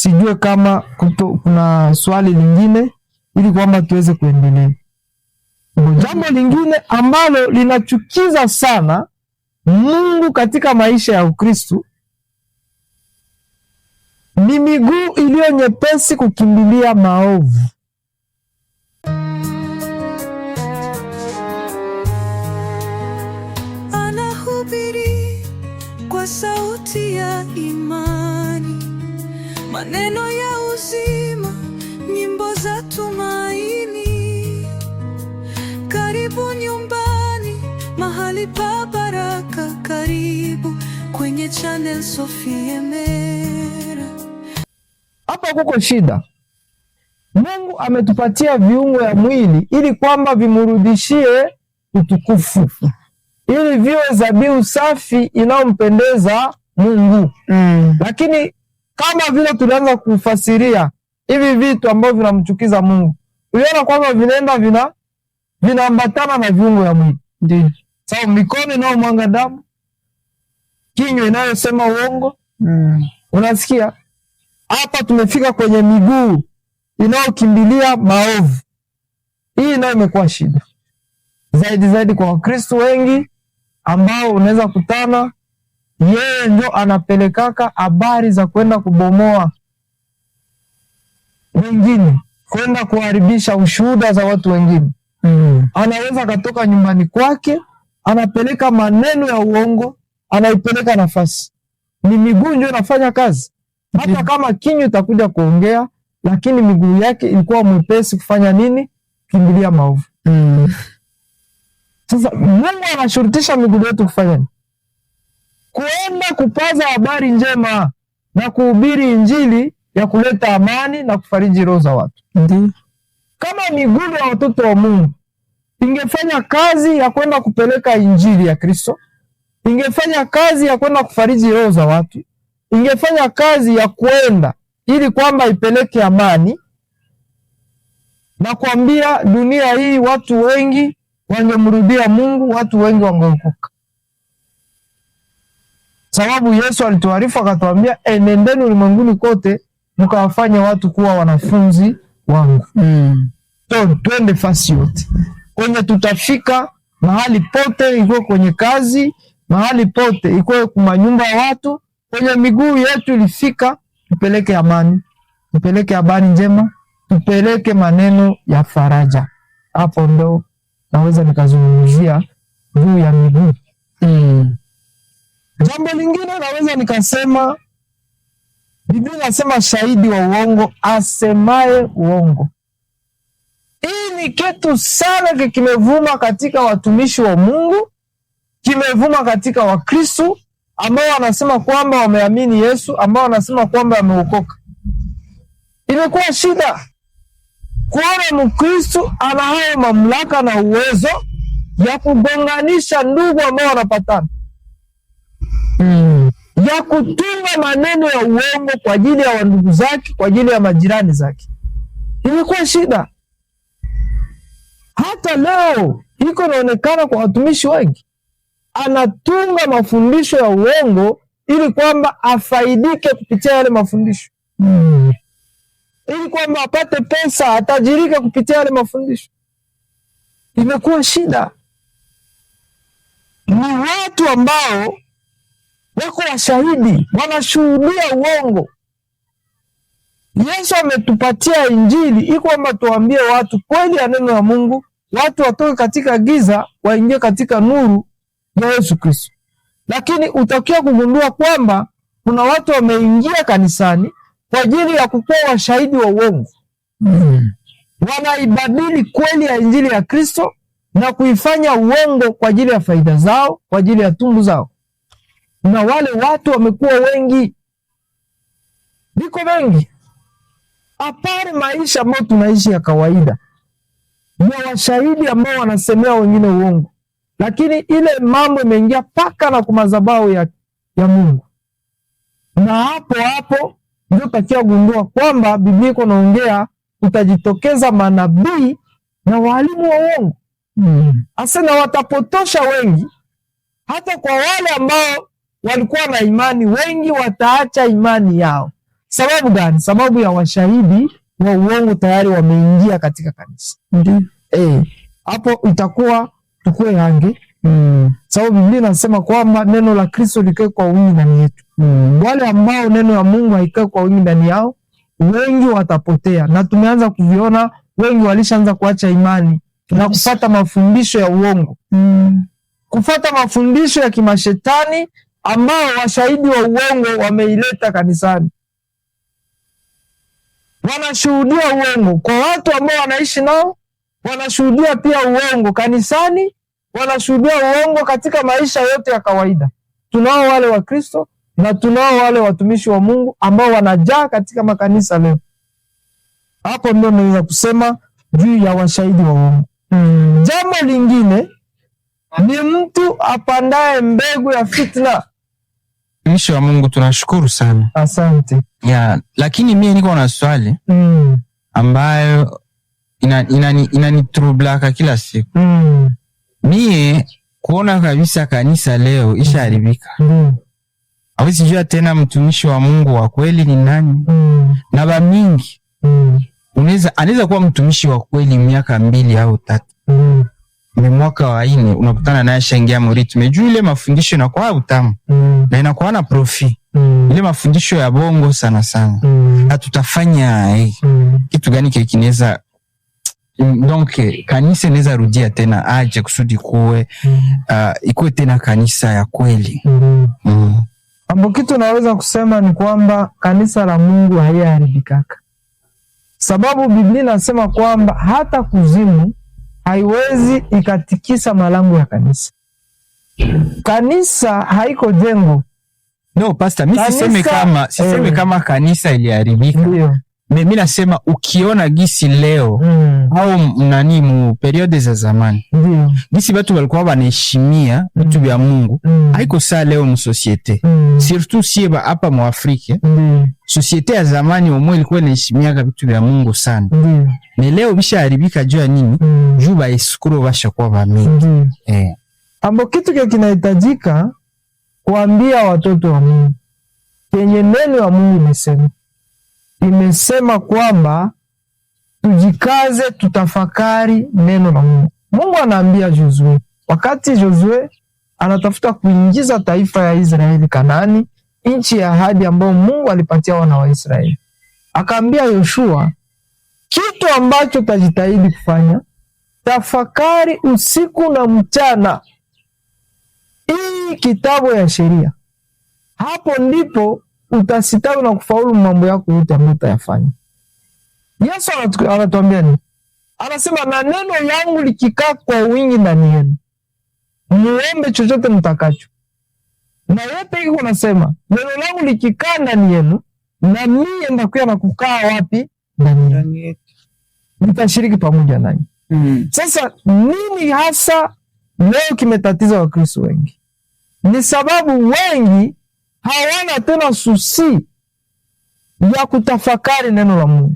Sijue kama kuna swali lingine ili kwamba tuweze kuendelea. Jambo lingine ambalo linachukiza sana Mungu katika maisha ya Ukristo ni miguu iliyo nyepesi kukimbilia maovu. Anahubiri kwa sauti ya imani, maneno ya uzima, nyimbo za tumaini. Karibu nyumbani, mahali pa baraka, karibu kwenye channel Sophie Mera. Hapa kuko shida. Mungu ametupatia viungo ya mwili ili kwamba vimurudishie utukufu, ili viwe dhabihu safi inayompendeza Mungu. Lakini kama vile tulianza kufasiria hivi vitu ambavyo vinamchukiza Mungu, uliona kwamba vinaenda vinaambatana na viungo ya mwili. Ndiyo. Sawa, mikono inayomwaga damu, kinywa inayosema uongo. Unasikia? Hapa tumefika kwenye miguu inayokimbilia maovu. Hii nayo imekuwa shida zaidi kwa Wakristo wengi ambao unaweza kutana yeye ndio anapelekaka habari za kwenda kubomoa wengine, kwenda kuharibisha ushuhuda za watu wengine. Anaweza katoka nyumbani kwake, anapeleka maneno ya uongo, anaipeleka nafasi. Ni miguu ndio inafanya kazi. Hata kama kinywa itakuja kuongea, lakini miguu yake ilikuwa mwepesi kufanya nini? Kimbilia maovu. Sasa Mungu anashurutisha miguu yetu kufanya nini? Kuenda kupaza habari njema na kuhubiri injili ya kuleta amani na kufariji roho za watu. Kama miguu ya watoto wa Mungu ingefanya kazi ya kwenda kupeleka injili ya Kristo, ingefanya kazi ya kwenda kufariji roho za watu, ingefanya kazi ya kwenda ili kwamba ipeleke amani na kuambia dunia hii, watu wengi wangemrudia Mungu, watu wengi wangeokoka. Sababu Yesu alituarifu akatuambia, enendeni ulimwenguni kote mkawafanya watu kuwa wanafunzi wangu. Twende fasi yote kwenye tutafika, mahali pote, ikuwe kwenye kazi, mahali pote, ikuwe kwa nyumba ya watu, kwenye miguu yetu ilifika, tupeleke amani, tupeleke habari njema, tupeleke maneno ya faraja. Hapo ndo naweza nikazungumzia juu ya miguu. Jambo lingine naweza nikasema, Biblia inasema shahidi wa uongo asemaye uongo. Hii ni kitu sana kimevuma katika watumishi wa Mungu, kimevuma katika Wakristo ambao wanasema kwamba wameamini Yesu, ambao wanasema kwamba wameokoka. Imekuwa shida kuona Mkristo ana hayo mamlaka na uwezo ya kugonganisha ndugu ambao wanapatana, ya kutunga maneno ya uongo kwa ajili ya wandugu zake, kwa ajili ya majirani zake. Imekuwa shida. Hata leo iko inaonekana kwa watumishi wengi, anatunga mafundisho ya uongo ili kwamba afaidike kupitia yale mafundisho, ili kwamba apate pesa, atajirike kupitia yale mafundisho. Imekuwa shida. Ni watu ambao wako washahidi, wanashuhudia uongo. Yesu ametupatia injili ili kwamba tuambie watu kweli ya neno la Mungu, watu watoke katika giza waingie katika nuru ya Yesu Kristo. Lakini utakia kugundua kwamba kuna watu wameingia kanisani kwa ajili ya kukuwa washahidi wa uongo. Wanaibadili kweli ya injili ya Kristo na kuifanya uongo kwa ajili ya faida zao, kwa ajili ya tumbo zao. Na wale watu wamekuwa wengi, biko wengi. Apare maisha ambayo tunaishi ya kawaida, ya washahidi ambao wanasemea wengine uongo, lakini ile mambo imeingia paka na kumazabao ya Mungu. Na hapo ndio takia gundua kwamba Biblia iko naongea utajitokeza manabii na walimu wa uongo. Asena watapotosha wengi, hata kwa wale ambao walikuwa na imani, wengi wataacha imani yao. Sababu gani? Sababu ya washahidi wa uongo tayari wameingia katika kanisa. Ndio. Hapo itakuwa tukue hange. Sababu Biblia inasema kwamba neno la Kristo likae kwa wingi ndani yetu. Wale ambao neno la Mungu haikae kwa wingi ndani yao, wengi watapotea, na tumeanza kuviona wengi walishaanza kuacha imani na kufuata mafundisho ya uongo. Kufuata mafundisho ya kimashetani ambao washahidi wa uongo wameileta kanisani. Wanashuhudia uongo kwa watu ambao wanaishi nao, wanashuhudia pia uongo kanisani, wanashuhudia uongo katika maisha yote ya kawaida. Tunao wale wa Kristo na tunao wale watumishi wa Mungu ambao wanajaa katika makanisa leo. Hapo ndio naweza kusema juu ya washahidi wa uongo. Jambo lingine ni mtu apandaye mbegu ya fitna. Mtumishi wa Mungu, tunashukuru sana. Asante. Lakini mimi niko na swali ambayo inanitroublaka kila siku. Mie kuona kabisa kanisa leo ishaharibika. Hawezi jua tena mtumishi wa Mungu wa kweli ni nani. Na ba mingi anaweza kuwa mtumishi wa kweli miaka 2 au 3. Ni mwaka wa 4 unakutana naye shangia moriti. Mejua ile mafundisho inakuwa utamu na inakuwa na profi. Ile mafundisho ya bongo sana sana. Hatutafanya kitu gani kile kinaweza donc kanisa inaweza rudia tena aje kusudi kuwe ikuwe tena kanisa ya kweli. Ambo kitu naweza kusema ni kwamba kanisa la Mungu haiharibikaka. Sababu Biblia inasema kwamba hata kuzimu haiwezi ikatikisa malango ya kanisa. Kanisa haiko jengo. No, pastor, mimi siseme kama kanisa iliharibika. Mimi nasema ukiona gisi leo au mu periode za zamani. Gisi watu walikuwa wanaheshimia vitu vya Mungu. Haiko saa leo mu societe. Surtout sieba hapa mu Afrika. Societe ya zamani omwe ilikuwa inaheshimia vitu vya Mungu sana. Na leo bishaharibika juu ya nini? Juu ba escrow bashakuwa ba mingi. Ambo kitu kinahitajika kuambia watoto wa Mungu. Kenye neno ya Mungu imesema kwamba tujikaze, tutafakari neno la Mungu. Mungu anaambia Josue, wakati Josue anatafuta kuingiza taifa ya Israeli Kanaani, nchi ya ahadi ambayo Mungu alipatia wana wa Israeli. Akaambia Yoshua, kitu ambacho tajitahidi kufanya, tafakari usiku na mchana hii kitabu ya sheria. Hapo ndipo utasitawi na kufaulu mambo yako yote ambayo utayafanya. Yesu anatuambia nini? Anasema, na neno yangu likikaa kwa wingi ndani yenu, muombe chochote mtakacho. Na yote iko nasema, neno langu likikaa ndani yenu, na mimi ndakuja na kukaa wapi? Ndani yenu. Nitashiriki pamoja nanyi. Sasa nini hasa leo kimetatiza Wakristo wengi? Ni sababu wengi hawana tena susi ya kutafakari neno la Mungu.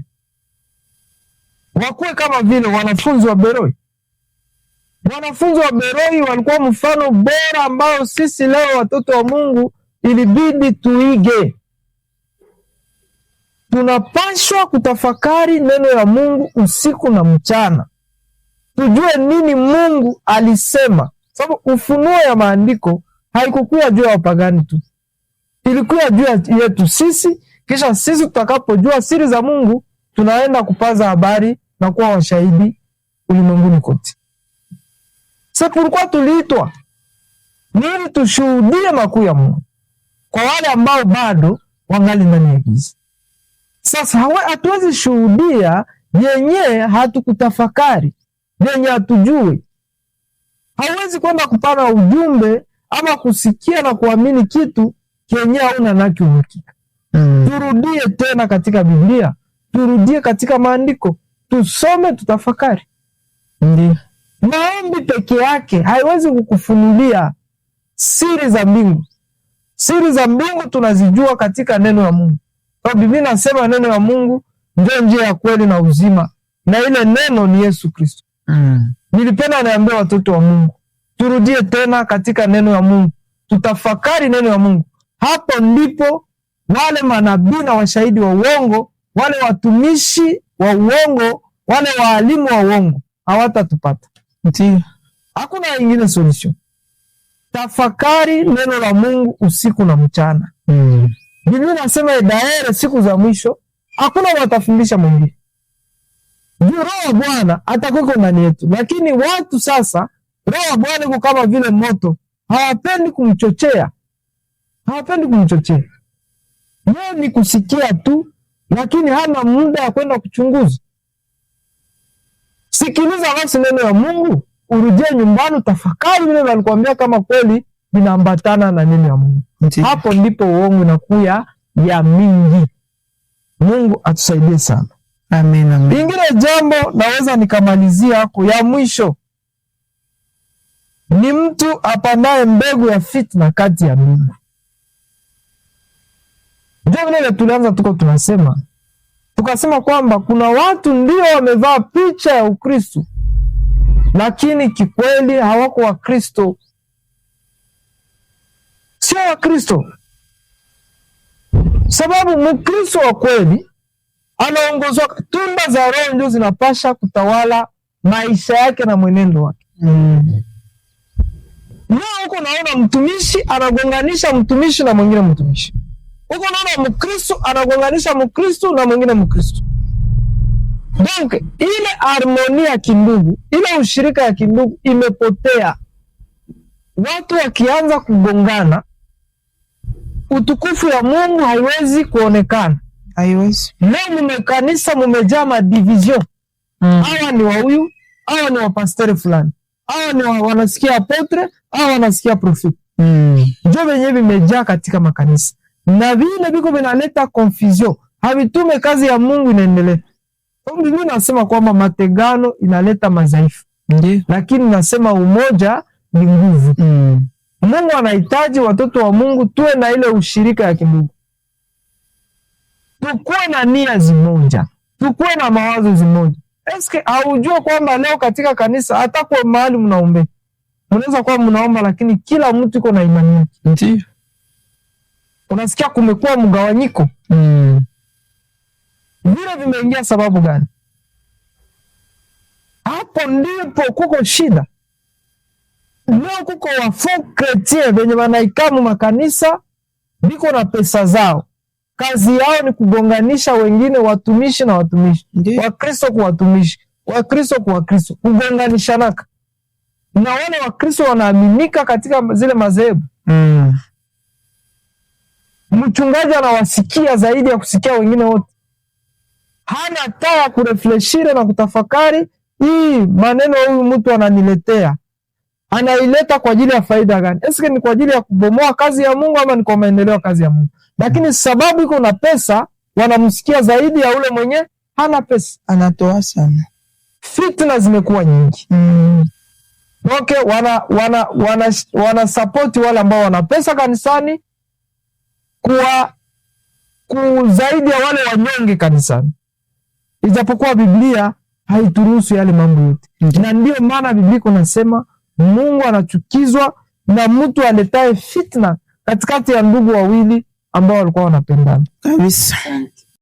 Wakuwe kama vile wanafunzi wa Beroi. Wanafunzi wa Beroi walikuwa mfano bora ambao sisi leo watoto wa Mungu ilibidi tuige. Tunapaswa kutafakari neno la Mungu usiku na mchana. Tujue nini Mungu alisema. Sababu ufunuo ya maandiko haikukuwa juu ya wapagani tu. Ilikuwa juu yetu sisi, kisha sisi tutakapojua siri za Mungu, tunaenda kupaza habari na kuwa washahidi ulimwenguni kote. Sasa tulikuwa tuliitwa ili tushuhudie makuu ya Mungu kwa wale ambao bado wangali ndani ya giza. Sasa hatuwezi shuhudia yenye hatukutafakari, yenye hatujui. Hauwezi kwenda kupana ujumbe ama kusikia na kuamini kitu kenye hauna naki uhakika. Turudie tena katika Biblia, turudie katika maandiko, tusome, tutafakari. Maombi peke yake haiwezi kukufunulia siri za mbingu. Siri za mbingu tunazijua katika neno la Mungu. Kwa Biblia inasema neno la Mungu ndio njia ya kweli na uzima, na ile neno ni Yesu Kristo. Nilipenda niambie watoto wa Mungu, turudie tena katika neno la Mungu, tutafakari neno la Mungu. Hapo ndipo wale manabii na washahidi wa uongo, wale watumishi wa uongo, wale waalimu wa uongo hawatatupata. Ndio. Hakuna ingine solution. Tafakari neno la Mungu usiku na mchana. Biblia inasema daere siku za mwisho hakuna watafundisha mwingine. Roho wa Bwana atakuwa ndani yetu, lakini watu sasa Roho wa Bwana yuko kama vile moto, hawapendi kumchochea. Hawapendi kumchochea. Yeye ni kusikia tu, lakini hana muda wa kwenda kuchunguza. Sikiliza basi neno la Mungu, urudie nyumbani, tafakari vile walikwambia kama kweli vinaambatana na neno la Mungu. Hapo ndipo uongo inakuya ya mingi. Mungu atusaidie sana. Amen, amen. Ingine jambo naweza nikamalizia hapo ya mwisho ni mtu apandaye mbegu ya fitna kati ya ndugu. Ndio vile tulianza tukasema kwamba kuna watu ndio wamevaa picha ya Ukristo, lakini kikweli hawako wa Kristo. Sio wa Kristo. Sababu Mkristo wa kweli anaongozwa, tunda za Roho ndio zinapasha kutawala maisha yake na mwenendo wake. Leo huko naona mtumishi anagonganisha mtumishi na mwingine mtumishi. Huko naona Mkristo anagonganisha Mkristo na mwingine Mkristo. Donc ile harmonia ya kindugu, ile ushirika ya kindugu imepotea. Watu wakianza kugongana, utukufu ya Mungu haiwezi kuonekana. Haiwezi. Leo mmekanisa mumejaa madivision. Hawa ni wa huyu, hawa ni wa pastor fulani. Hawa ni wanasikia apotre, hawa wanasikia prophet. Ndio wenyewe vimejaa katika makanisa. Na vile biko vinaleta confusion. Havitume kazi ya Mungu inaendelea. Biblia nasema kwamba mategano inaleta madhaifu. Ndiyo. Lakini nasema umoja ni nguvu. Mungu anahitaji watoto wa Mungu tuwe na ile ushirika ya kindugu. Tukuwe na nia zimoja. Tukuwe na mawazo zimoja. Eske haujua kwamba leo katika kanisa hata kwa mahali mnaomba, mnaweza kuwa mnaomba lakini kila mtu yuko na imani yake. Ndiyo. Unasikia kumekuwa mgawanyiko. Vile vimeingia sababu gani? Hapo ndipo kuko shida. Leo kuko wafo kretien wenye wanaikamu makanisa biko na pesa zao. Kazi yao ni kugonganisha wengine, watumishi na watumishi. Wakristo kwa watumishi, Wakristo kwa Wakristo, kugonganishanaka. Na wale Wakristo wanaaminika katika zile madhehebu. Mchungaji anawasikia zaidi ya kusikia wengine wote. Hana taa ya kurefleshire na kutafakari, hii maneno huyu mtu ananiletea, anaileta kwa ajili ya faida gani? Eske ni kwa ajili ya kubomoa kazi ya Mungu ama ni kwa maendeleo ya kazi ya Mungu? Lakini sababu iko na pesa, wanamsikia zaidi ya ule mwenye hana pesa. Anatoa sana. Fitna zimekuwa nyingi. Okay, wana support wale ambao wana pesa kanisani zaidi ya wale wanyonge kanisani. Ijapokuwa Biblia haituruhusu yale mambo yote. Na ndio maana Biblia inasema Mungu anachukizwa na mtu aletaye fitna katikati ya ndugu wawili ambao walikuwa wanapendana. Kabisa.